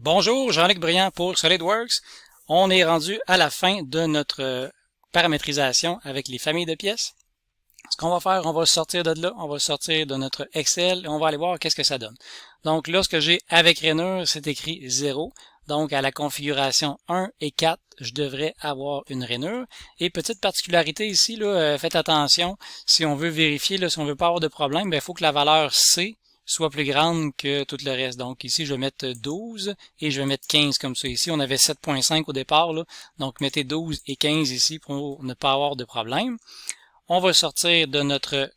Bonjour, Jean-Luc Briand pour SolidWorks. On est rendu à la fin de notre paramétrisation avec les familles de pièces. Ce qu'on va faire, on va sortir de là, on va sortir de notre Excel et on va aller voir qu'est-ce que ça donne. Donc là, ce que j'ai avec rainure, c'est écrit 0. Donc à la configuration 1 et 4, je devrais avoir une rainure. Et petite particularité ici, là, faites attention, si on veut vérifier, là, si on veut pas avoir de problème, il faut que la valeur C soit plus grande que tout le reste. Donc ici, je vais mettre 12 et je vais mettre 15 comme ça. Ici, on avait 7.5 au départ, là, donc mettez 12 et 15 ici pour ne pas avoir de problème. On va sortir de notre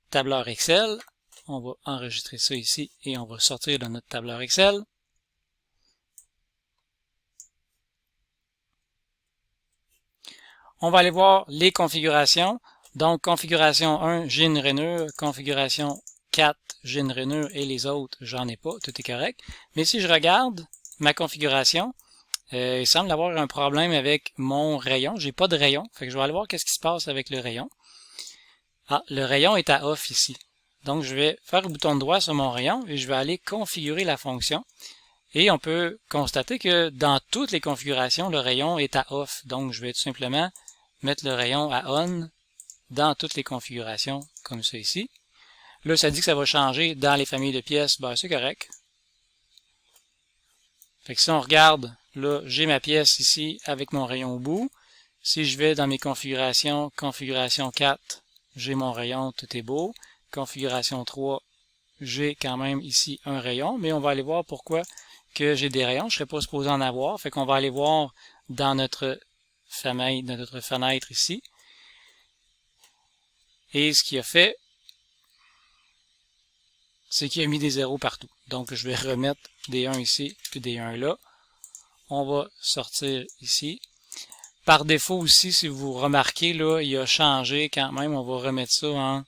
tableur Excel. On va enregistrer ça ici et on va sortir de notre tableur Excel. On va aller voir les configurations. Donc, configuration 1, j'ai une rainure. Configuration 4, j'ai une rainure et les autres, j'en ai pas. Tout est correct. Mais si je regarde ma configuration, il semble avoir un problème avec mon rayon. J'ai pas de rayon. Fait que je vais aller voir qu'est-ce qui se passe avec le rayon. Ah, le rayon est à off ici. Donc, je vais faire le bouton droit sur mon rayon et je vais aller configurer la fonction. Et on peut constater que dans toutes les configurations, le rayon est à off. Donc, je vais tout simplement mettre le rayon à on dans toutes les configurations, comme ça ici. Là, ça dit que ça va changer dans les familles de pièces. Ben, c'est correct. Fait que si on regarde, là, j'ai ma pièce ici avec mon rayon au bout. Si je vais dans mes configurations, configuration 4, j'ai mon rayon, tout est beau. Configuration 3, j'ai quand même ici un rayon, mais on va aller voir pourquoi que j'ai des rayons. Je ne serais pas supposé en avoir. Fait qu'on va aller voir dans notre famille, dans notre fenêtre ici. Et ce qu'il a fait, c'est qu'il a mis des zéros partout. Donc, je vais remettre des 1 ici, puis des 1 là. On va sortir ici. Par défaut aussi, si vous remarquez, là, il a changé quand même. On va remettre ça en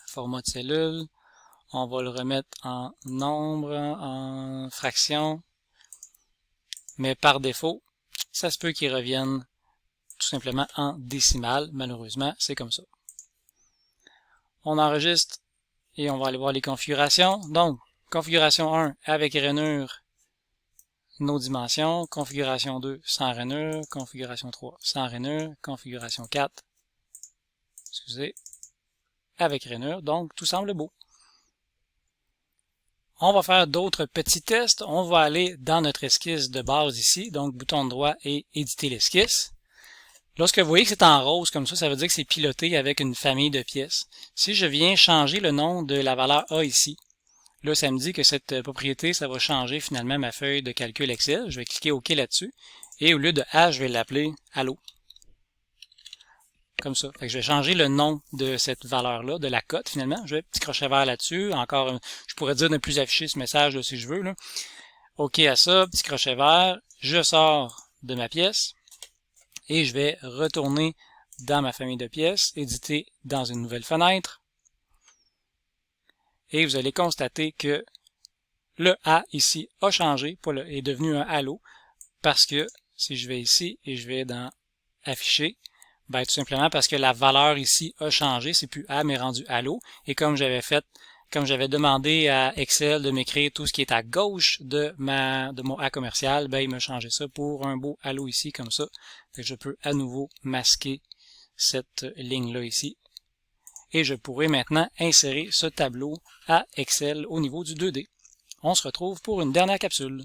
format de cellule. On va le remettre en nombre, en fraction. Mais par défaut, ça se peut qu'il revienne tout simplement en décimale. Malheureusement, c'est comme ça. On enregistre et on va aller voir les configurations. Donc, configuration 1 avec rainure, nos dimensions. Configuration 2 sans rainure. Configuration 3 sans rainure. Configuration 4, excusez, avec rainure. Donc, tout semble beau. On va faire d'autres petits tests. On va aller dans notre esquisse de base ici. Donc, bouton droit et éditer l'esquisse. Lorsque vous voyez que c'est en rose comme ça veut dire que c'est piloté avec une famille de pièces. Si je viens changer le nom de la valeur A ici, là, ça me dit que cette propriété, ça va changer finalement ma feuille de calcul Excel. Je vais cliquer OK là-dessus. Et au lieu de A, je vais l'appeler Allo. Comme ça. Fait que je vais changer le nom de cette valeur-là, de la cote finalement. Je vais petit crochet vert là-dessus. Encore, je pourrais dire ne plus afficher ce message là, si je veux. Là. OK à ça, petit crochet vert. Je sors de ma pièce. Et je vais retourner dans ma famille de pièces, éditer dans une nouvelle fenêtre. Et vous allez constater que le A ici a changé, est devenu un halo, parce que si je vais ici et je vais dans afficher, ben tout simplement parce que la valeur ici a changé, c'est plus A mais rendu halo. Et comme j'avais demandé à Excel de m'écrire tout ce qui est à gauche de mon A commercial, ben il m'a changé ça pour un beau halo ici comme ça. Fait que je peux à nouveau masquer cette ligne-là ici. Et je pourrai maintenant insérer ce tableau à Excel au niveau du 2D. On se retrouve pour une dernière capsule.